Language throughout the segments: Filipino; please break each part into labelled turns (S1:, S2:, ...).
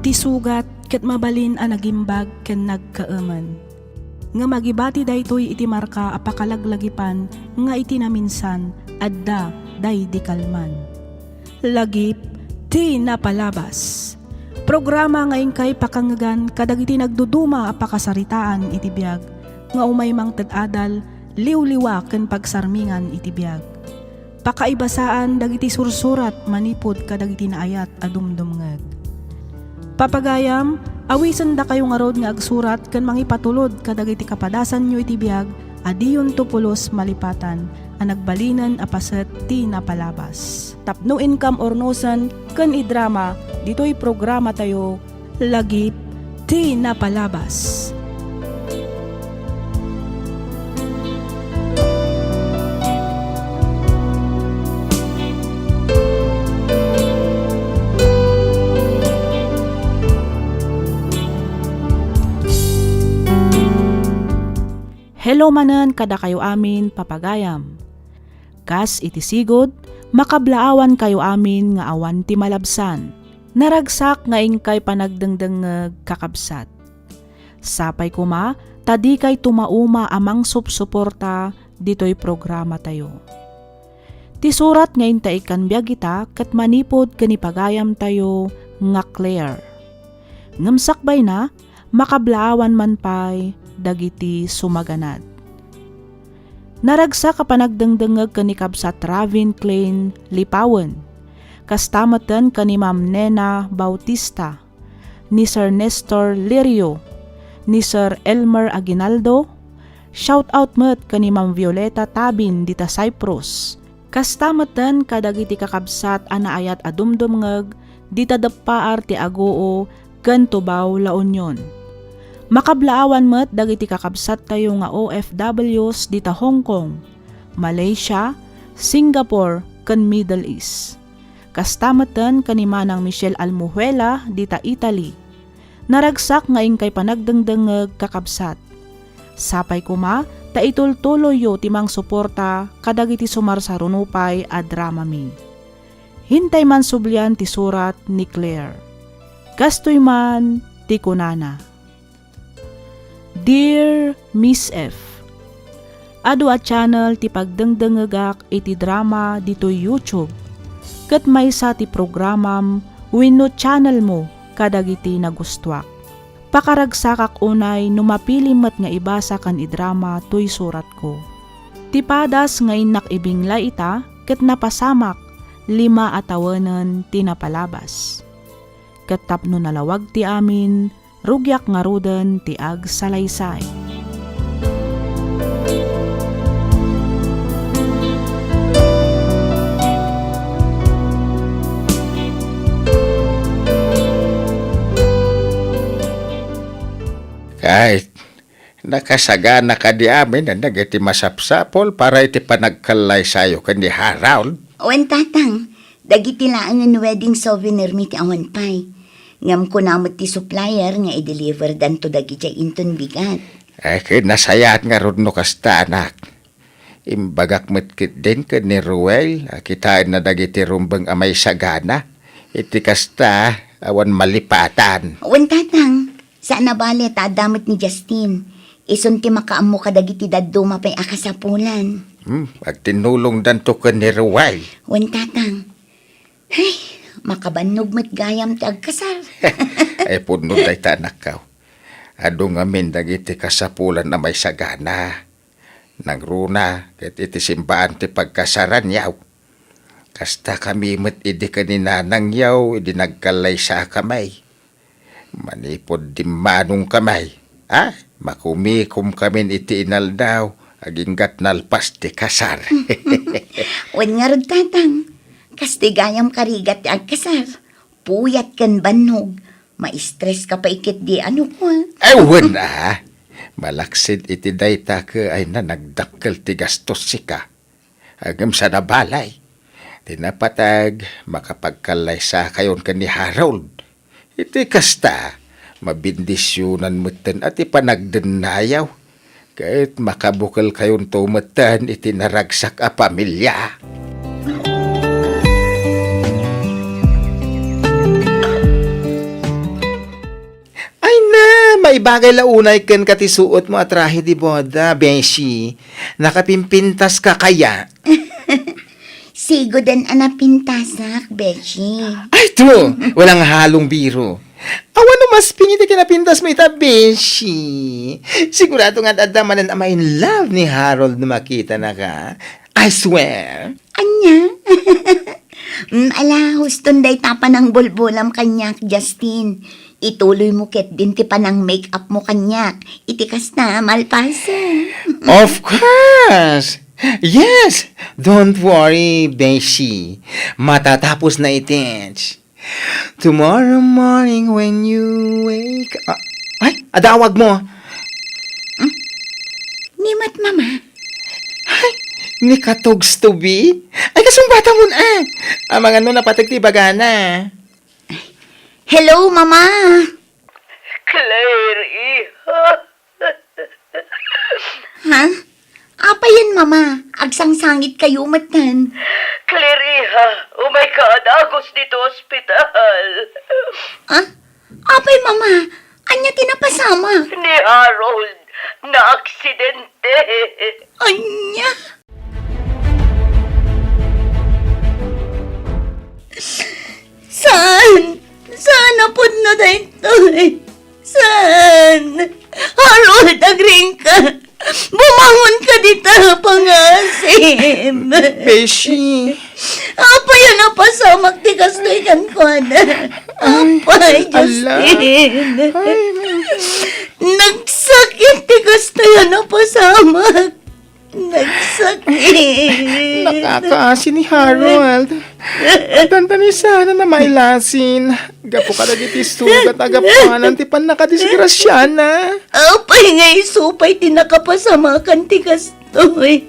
S1: Iti sugat ket mabalin a nagimbag ken nagkaaman. Nga magibati daytoy iti marka a pakalaglagipan nga iti naminsan adda day di kalman. Lagip ti napalabas. Programa nga ingkay pakangagan kadagiti nagduduma a pakasaritaan iti biag nga umay mang ted-adal liwliwa ken pagsarmingan iti biag. Pakaibasaan dagiti sursurat manipod kadagiti naayat a dumdumngeg. Papagayam, awisan da kayo nga rod nga agsurat ken mangipatulod kadagiti kapadasan nyo iti biag adiyon tupulos malipatan a nagbalinan a paset ti napalabas. Tapno income ornosan ken idrama ditoy programa tayo lagip ti napalabas. Hello manen kada kayo amin papagayam. Kas iti sigod, makablaawan kayo amin nga awan ti malabsan. Naragsak nga ingkay panagdengdeng kakabsat. Sapay kuma, tadi kay tumauma amang supsuporta dito'y programa tayo. Ti surat nga intay kan biag ita ket manipod kanipagayam tayo nga Claire. Ngamsakbay na, makablaawan man pay dagiti sumaganad. Naragsa ka panagdengdengeg kanikabsat Ravin Klein Lipawen. Kastamatan kani Ma'am Nena Bautista, ni Sir Nestor Lirio, ni Sir Elmer Aguinaldo. Shout out met kani Ma'am Violeta Tabin dita Cyprus. Kastamatan kadagiti kakabsat anaayat adumdumngeg dita deppaar ti Agoo ken Tubao La Union. Makablaawan met dagiti kakabsat tayo nga OFWs dita Hong Kong, Malaysia, Singapore, ken Middle East. Kastamatan kanimanang Michelle Almuhuela dita Italy. Naragsak nga ingkay panagdengdengeg kakabsat. Sapay kuma, ta itultuloyo timang suporta kadagiti sumarsarunupay a dramami. Hintay man sublian ti surat ni Claire. Kastoy man ti kunana. Dear Miss F, adu a channel ti pagdengdengegak iti drama dito YouTube. Ket maysa ti programam wenno channel mo kadagiti nagustuak. Pakaragsakak unay numapili met nga ibasa kan idrama toy surat ko. Ti padas nga inak ibingla ita ket napasamak 5 atawenen ti napalabas. Ket tapno nalawag ti amin rugyak nga ruden ti ag salaysay.
S2: Kahit nakasagana ka di amin na nagiti masapsapol para iti panagkalay sayo kandi Harold.
S3: Owen tatang, dagiti laan ng wedding souvenir mi ti awan pay. Ngam ko namot ti supplier nga i-deliver dan to dagiti inton bigat.
S2: Ay kinasayat nga rod no kasta anak. Imbagak metkit din ka ni Ruel, kitain na dagiti rumbang amay sagana. Iti kasta awan malipatan.
S3: Owen tatang, saan na bali tadamit ni Justin? Ison ti makaammo ka dagiti daduma pay akasapulan.
S2: Agtinulong dan to ka ni Ruel.
S3: Owen tatang, ay, makabanog met gayam ti agkasar.
S2: Ay puno day tanak ka. Ado ngamin dagiti kasapulan na may sagana. Nangruna ket iti simbaan ti pagkasaran yaw. Kasta kami met idi kaninanang yaw idi nagkalay sa kamay. Manipod di manong kamay. Makumikom kamin iti inaldaw aginggat nalpas ti kasar.
S3: Wen nga rod tatang, kastigayam karigat ti agkasar. Puyat kan banog. Ma-stress ka pa ikit di ano ko.
S2: Ewan na. Malaksid iti dayta ka ay na nagdakkel ti gastos sika. Agam sa nabalay. Tinapatag makapagkalay sa kayon ka ni Harold. Iti kasta mabindisyonan mutan at ipanagdenayaw. Kahit makabukal kayon tumatan iti naragsak a pamilya. bagay launay ken katisuot mo atrahe di boda, Beshi. Nakapimpintas ka kaya?
S3: Sigo din anapintasak, Beshi.
S2: Ay, to! Walang halong biro. Awan no mas pingiti kinapintas mo ita, Beshi. Sigurado nga adamanan ama in love ni Harold na makita na ka. I swear.
S3: Anya? Ala, huston day tapa ng bulbulam kanyak, Justin. Ituloy mo ket din ti pa ng make-up mo kanyak. Itikas na, malpasa.
S2: Of course! Yes! Don't worry, Beshi. Matatapos na itens. Tomorrow morning when you wake up... Ay, adawag mo.
S3: Nimat, mama.
S2: Ni katogs to be? Ay, kasong bata mo na. Ang mga no napatagtibaga na.
S3: Hello, mama.
S4: Claire, iha.
S3: Ha? Apa yan, mama? Agsangsangit kayo matan.
S4: Claire, iha. Oh my God, agos dito ospital.
S3: Ha? Apay, mama. Anya tinapasama.
S4: Ni Harold, na aksidente.
S3: Anya? Saan? Saan napod na dito? Saan? Harold, agring ka. Bumangon ka dito, pangasim.
S2: Beshi.
S3: Apa yan ang pasamak ti kastoy kan ko na? Apay, Justin. Nagsakit ti kastoy ang pasamak. Nagsakit.
S2: Nakakaasi ni Harold. Tanta ni sana na mailasin. Gapo ka nagiti sugat agapanan ti pan nakadisgrasya na.
S3: Apay nga isupay ti nakapasamakan ti kastoy.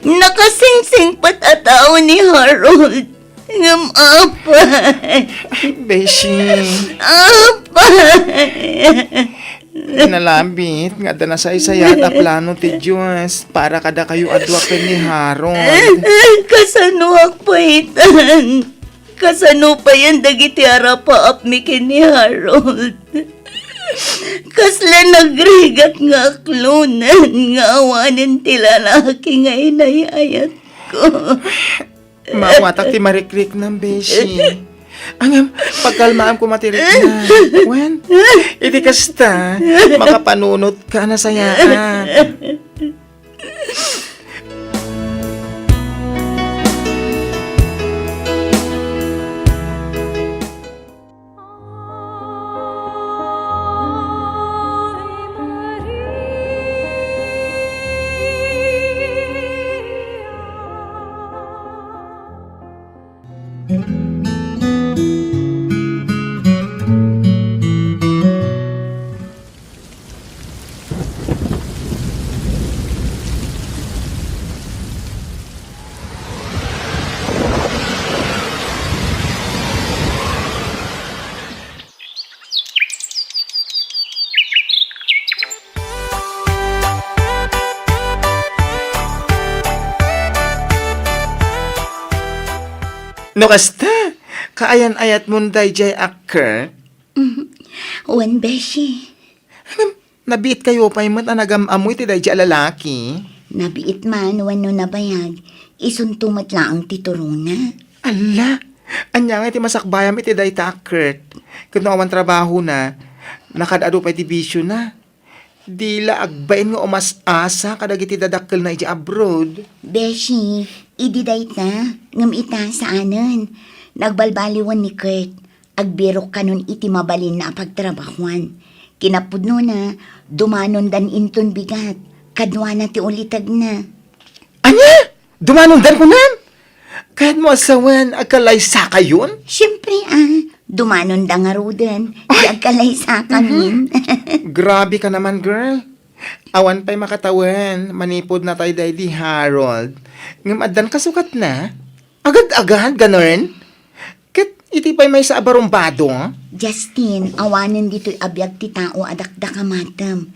S3: Nakasingsing patataw ni Harold. Ngam apay.
S2: Beshi.
S3: Apay.
S2: Nalambit nga na sa isayata plano ti Diyos para kada kayo adwa ken ni Harold.
S3: Kasano akpaitan. Kasano pa yan dagiti arapa apmikin ni Harold. Kasla nagrigat nga aklunan nga awanin ti lalaki nga inayayat ko.
S2: Mawatak ti marikrik ng Beshi. Angam, pagkalmaan ko matirik na. Wen, iti kasta, makapanunot ka na sayaan. No kasta, kaayan-ayat munday jay akker.
S3: Wan, Beshi.
S2: Nabiit kayo pa yung nagamamoy ti day jay lalaki.
S3: Nabiit man, wano nabayag. Isuntumat lang ang tituruna.
S2: Ala, anya nga iti masakbayam iti day takkert. Kung awan trabaho na, nakadado pa iti bisyo na. Dila agbain nga umas asa kadag iti dadakkel na iti abroad.
S3: Beshi, ididay ta, ngam ita sa anan. Nagbalbaliwan ni Kurt. Agbirok kanon iti mabalin na pagtrabahuan. Kinapudno na, dumanon dan inton bigat. Kadwa na ti ulitag na.
S2: Anya? Dumanundan ko na? Kahit mo asawan, agkalay sa kayon?
S3: Siyempre dumanon da nga ruden. Agkalay sa kamin.
S2: Grabe ka naman, girl. Awan pa'y makatawan. Manipod na tayo dahil di Harold. Ngam adan kasukat na. Agad-agad, ganon. Kat iti pa'y may sa abarumbado.
S3: Justin, awanan dito'y abiyag ti tao adakda kamatam.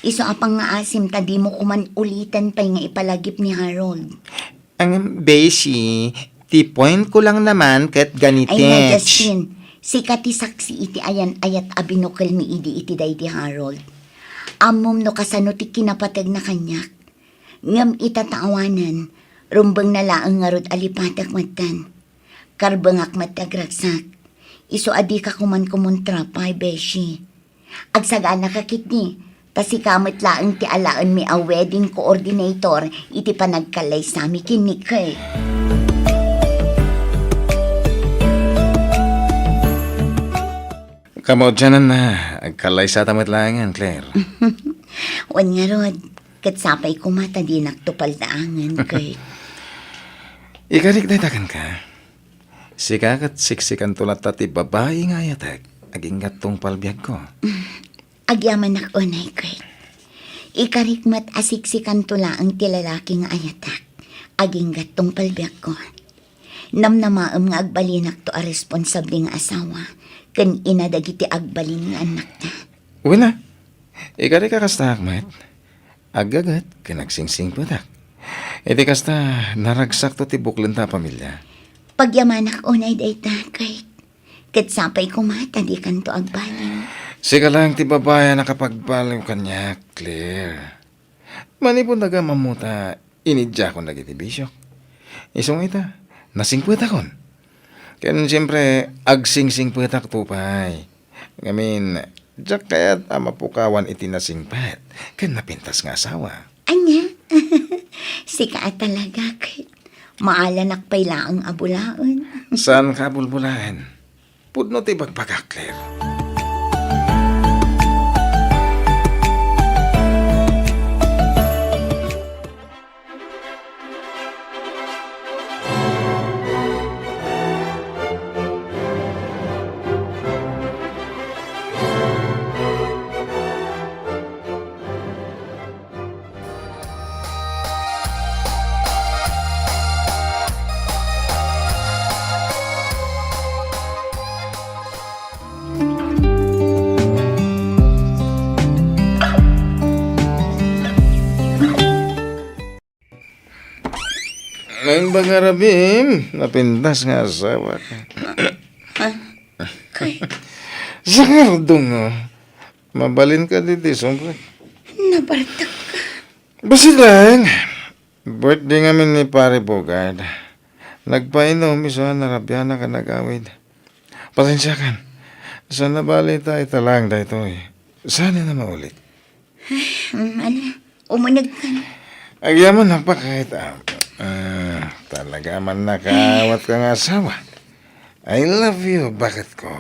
S3: Iso apang nga asim tadi mo kuman ulitan pa'y nga ipalagip ni Harold.
S2: Ang Beshi, ti point ko lang naman kat
S3: Ay na,
S2: ganitech.
S3: Justin, Si katisaksi iti ayan ayat abinukal mi idi iti day di Harold. Amom no kasano ti kinapatag na kanyak. Ngam itataawanan, rumbang nalaang nga rod alipatak matan. Karbangak matagraksak. Iso adi ka kuman kumuntra pay beshi. Agsagana kakit ni, kasi kamot laang ti alaan mi a wedding coordinator iti panagkalay sami kinik eh.
S2: Kamo dyan na, agkalay sa tamat langan, Claire.
S3: Wan nga rod, katsapay kumata di naktupal daangan kay.
S2: Ikarik daytakan ka. Sikakat siksikan tulat tati babae nga yatag. Aging gatong palbiag ko.
S3: Agyaman nak unay kay. Ikarikmat asiksikan tula ang tilalaki nga ayatak. Aging gatong palbiag ko. Namnamaam nga agbalinak to a responsable nga asawa. Kan inadagiti agbalin nga anak na.
S2: Wala. Ikarik ka kasta akmat. Agagat, kinagsingsing patak. Iti kasta naragsak to ti buklan ta pamilya.
S3: Pagyamanak unay dayta kay. Katsapay kumata di kanto agbalin.
S2: Sika lang ti babae nakapagbaliw kanya, Claire. Manipon daga mamuta, inidya ko nagiti bisyok. Isong ita, nasingpweta kon. Kaya siyempre, agsingsing pwetak tupay. Ngamin, diyak kaya't amapukawan iti nasingpat. Kaya napintas nga asawa.
S3: Anya? Sika talaga kay. Maalanak pay laang abulaon.
S2: Saan ka bulbulahan? Pudno ti bagbaga, Claire. Ngayon ba nga rabim? Napintas nga asawa ka.
S3: Kay,
S2: Sakardong, oh. Mabalin ka dito, siyempre.
S3: nabartak ka.
S2: Basta lang. Birthday ngamin ni Pare Bogard. Nagpainom, iso narabyan na ka nag-awid. Pasensya kan. Sa nabali tayo talang dahito eh. Sana na maulit.
S3: Umunag ka na.
S2: Agyaman na pa kahit talaga man nakawat ka nga asawa. I love you, bakit ko?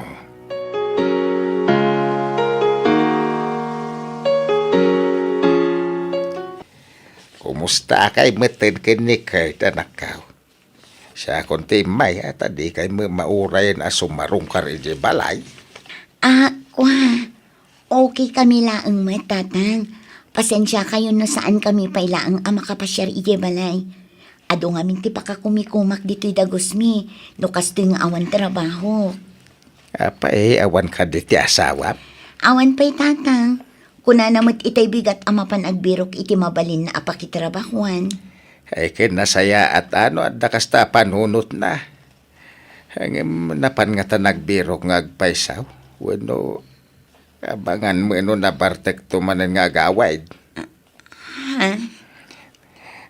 S2: Kumusta kay matid kini Kurt, anak ka? Siya konti may at di kay maurayan a sumarong ka rin di balay.
S3: Kwa. Okay kami laang matatang. Pasensya kayo na saan kami pailaang makapasyar ije balay. Ado nga minti pa ka kumikumak dito'y dagosmi. No kasto'y nga awan trabaho.
S2: Apa awan ka di ti asawa?
S3: Awan pa'y tatang. Kuna namot itay bigat amapan agbirok iti mabalin na apakitrabahuan.
S2: Ay kinasaya at ano at nakasta panunot na. Ang napan nga ta nagbirok nga agpaisaw. Wano, abangan mo ino na bartek tumanan nga agawaid.
S3: Ha?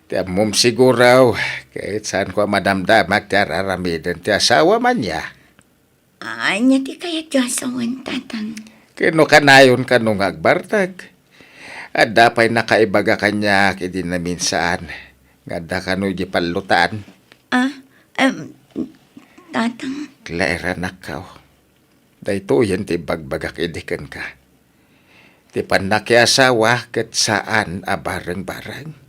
S2: Tiyan mong siguraw, kahit saan ko madamdamak ti araramidin ti asawa man niya.
S3: Anya ti kaya Josawan, tatang.
S2: Kino kanayon ka nung agbartag. At dapay nakaibaga kanya kidi na minsan. Nga da ka no palutan.
S3: Tatang.
S2: Claire anak ka. Dahito yan ti bagbagak idikan ka. Ti panaki asawa kat saan a bareng-bareng.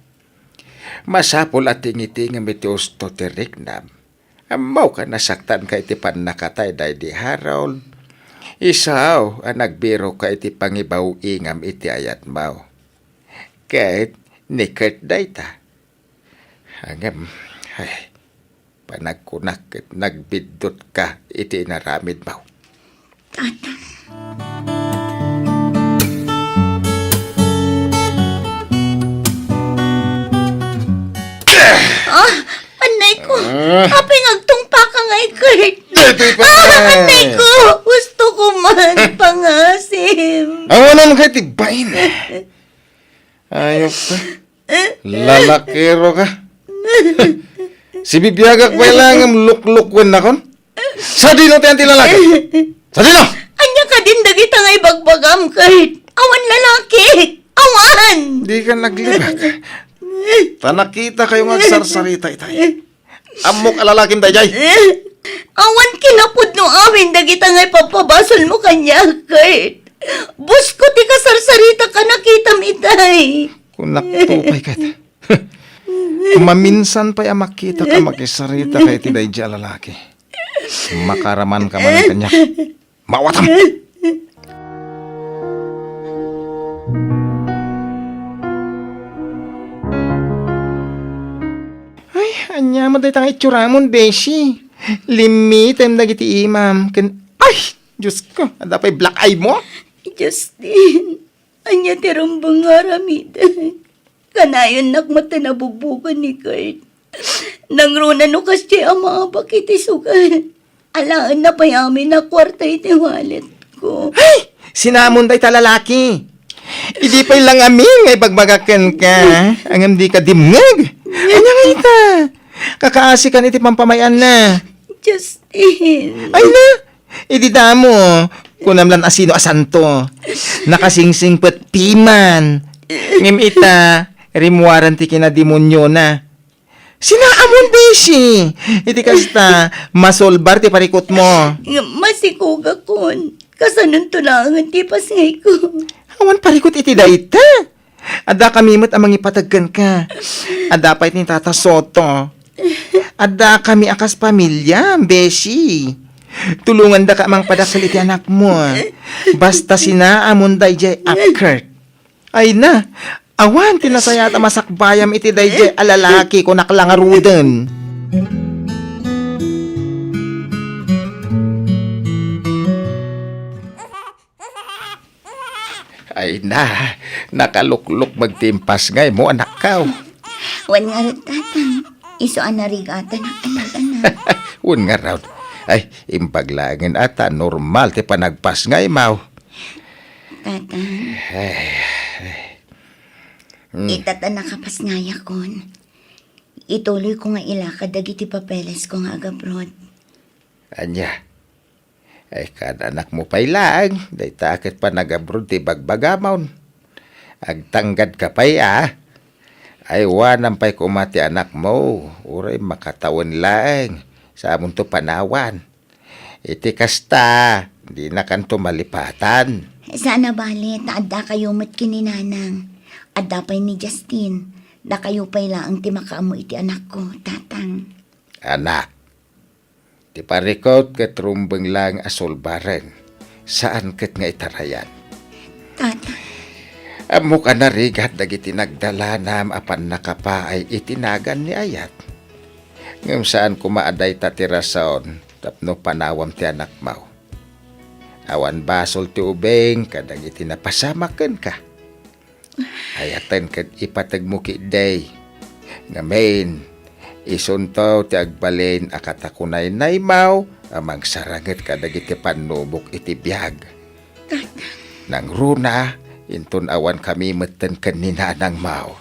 S2: Masapol at tingiti nga mitios to ti Rignam. Amaw ka nasaktan ka iti panakatay day di Harold. Isaw ang nagbiro ka iti pangibaw ingam iti ayat mau. Kahit ni Kurt dayta. Hangam, ay, panagkunak at nagbidot ka iti naramid mau.
S3: Tatang. Anay ko. Aping agtungpa ka ngay, Kurt.
S2: Dito pa!
S3: Anay ko.
S2: naman kay tibain. Ayok ka. Lalakero ka. Si bibiyagak pa lang ang luklukwan na kon. Sa dino tayo tilalaki? Sa dino?
S3: Anya ka din dagita nga ibagbagam, Kurt. Awan lalaki. Awan!
S2: Di ka naglibak. Tanakita kayo magsarsarita itay. Amok alalakim tayo, Jay.
S3: Awan kinapod no amin dagita nga ipapabasol mo kanya, Kurt. Bus ko ti kasarsarita ka nakita mitay.
S2: Kung nakutupay ka. Maminsan pa yung makita ka makisarita kay tiday dya lalaki. Makaraman ka man ang kanya. Mawatam! Ay, anya mo tayo tang itsuramon, Beshi. Limitem dagiti imam. Ay, Diyos ko, adapay black eye mo?
S3: Justin, anya ti rumbang aramidan. Kanayon nakmata na bugbugan ni Kurt. Nangruna no kasi ang mga bakiti sugal. Alaan na payamin na kwarta iti wallet ko.
S2: Ay, sinamon tayo talalaki. Idi pa'y lang amin ngay pagbagakan ka. Ang di ka dimngag. Anya nga ita. Kakaasi ka iti pampamayan na.
S3: Justin.
S2: Ay na, idi damo. Kunamlan asino asanto. Nakasingsing pet piman. Ngim ita, rimuaran ti kinademonyo na. Sinaamon Beshi. Iti kasta, masolbar ti parikot mo.
S3: Masikuga kon. Kasanon tulangan ti pasngay ko.
S2: Awan parikot iti dayta. Ada kami mo't amang ipatagkan ka. Ada pa iti Tata Soto. Ada kami akas pamilya, Beshi. Tulungan da ka mang padakal iti anak mo. Basta sinaamon day jay Kurt. Ay na, awan tinasayata masakbayam iti day jay alalaki ko naklangaruden. Ay na, nakalukluk magtimpas ngay mo anak ka.
S3: Wan nga rin tatang. Iso anarigatan ang anak-anak.
S2: Un nga raw. Ay, impaglangan ata normal ti panagpas ngay mau.
S3: Tatang. Itata nakapas nga yakon. Ituloy ko nga ilakad dagiti papeles ko nga agabroad.
S2: Anya. Ay, kada anak mo pa'y lang. Day takit pa nag-abroad ti bagbagamon. Agtanggad ka pa'y Ay, wanam pa'y kumati anak mo. Uray makatawan lang. Sa amon to panawan. Iti kasta. Di na kanto malipatan.
S3: Sana bali, taadda kayo mat kininanang. Adda pa'y ni Justin. Da kayo pa'y laang ti makaamo iti anak ko, tatang.
S2: Anak. Ti parikot ket rumbeng lang asolbaren. Saan ket nga itarayan?
S3: Tatang.
S2: Amo ka narigat dagiti nagdalanam apan nakapaay itinagan ni ayat. Ngem saan kumaaday tatirason tapno panawam ti anak mau. Awan basol ti ubeng kadagiti napasamaken ka. Ayaten ket ipateg mo ki day. Ngamen isuntaw ti agbalin akatakunay naimaw amang saranget kadagiti panubok iti biag. Nang runa inton awan kami meten kanina nang mau.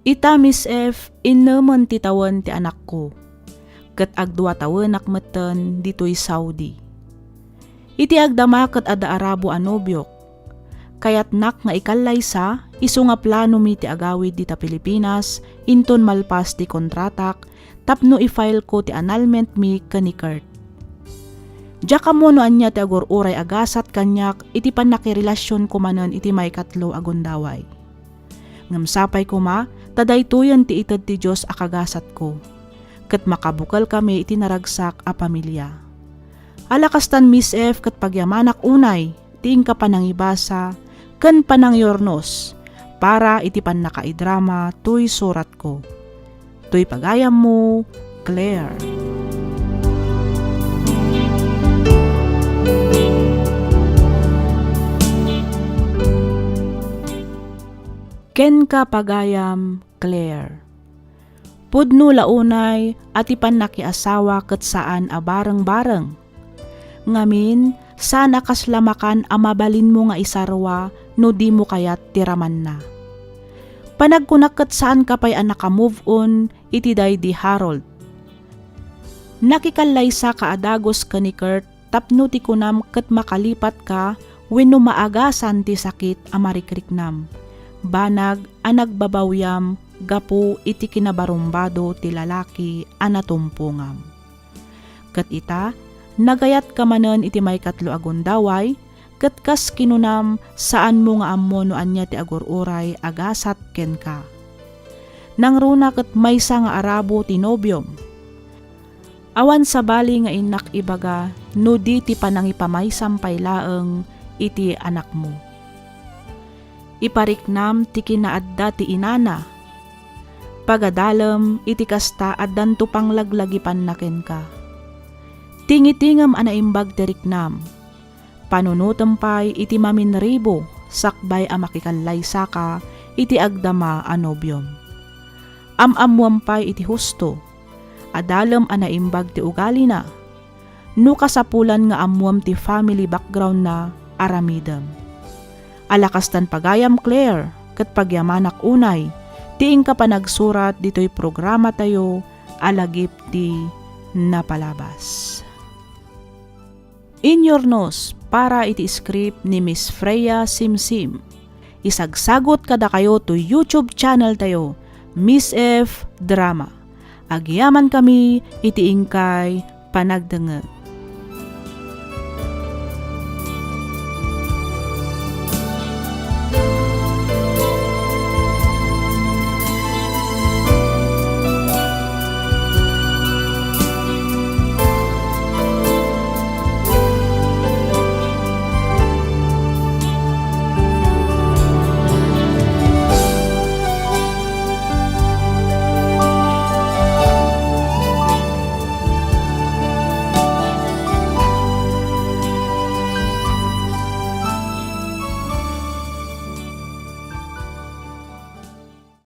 S1: Ita Miss F, inaman titawan ti anak ko. Kat agdua tawen nakmeten dito'y Saudi. Iti agdama kat ada Arabo anobyok. Kayat nak nga ikallay sa, iso nga plano mi ti agawid dita Pilipinas, inton malpas ti kontratak, tapno i-file ko ti annulment mi kani Kurt. Diya kamo no anya ti agur-uray agasat kanyak, iti panakirelasyon ko manen iti may katlo agundaway. Ngamsapay ko ma, tadaytoyan ti itad ti Diyos akagasat ko. Kat makabukal kami iti naragsak a pamilya. Alakastan Miss F kat pagyamanak unay, tiing ka panangibasa, ken panangyornos, para iti pan nakaidrama tuy surat ko. Tuy pagayam mo, Claire. ken ka pagayam Claire. Pudno launay at ipan nakiasawa ket saan a bareng-bareng. Ngamin, sana kaslamakan amabalin mo nga isarwa no di mo kayat tiraman na. Panagkunak ket saan ka pa'y move on iti day di Harold. Nakikallaysa ka adagos ka ni Kurt tapno ti kunam ket makalipat ka wenno maagasan ti sakit a marikriknam. Banag a nagbabawyam gapu iti kinabarumbado ti lalaki a natumpungam. Ket ita, nagayat ka manen iti may katlo agundaway, ket kas kinunam saan mo nga ammo no anya ti agururay agasat ken ka. Nangruna ket maysa nga arabo ti nobyom. Awan sa bali nga inak ibaga no di ti panangipamaysam paylaeng iti anak mo. Ipariknam ti kinaadda ti inana. Pagadalem iti kasta addan to panglaglagipan naken ka. Tingitingam anaimbag teriknam. Panunutem pay iti maminribo sakbay a makikallaysa ka iti agdama a nobyom. Amamuam pay iti husto. Adalem anaimbag ti ugali na. No kasapulan nga amuam ti family background na aramidem. Alakastan pagayam Claire ket pagyamanak unay. Tiing ka pa nagsurat dito'y programa tayo, alagip ti napalabas. In your nose, para iti script ni Miss Freya Simsim. Isagsagot kada kayo to YouTube channel tayo, Miss F Drama. Agyaman kami, iti ingkay panagdengeg.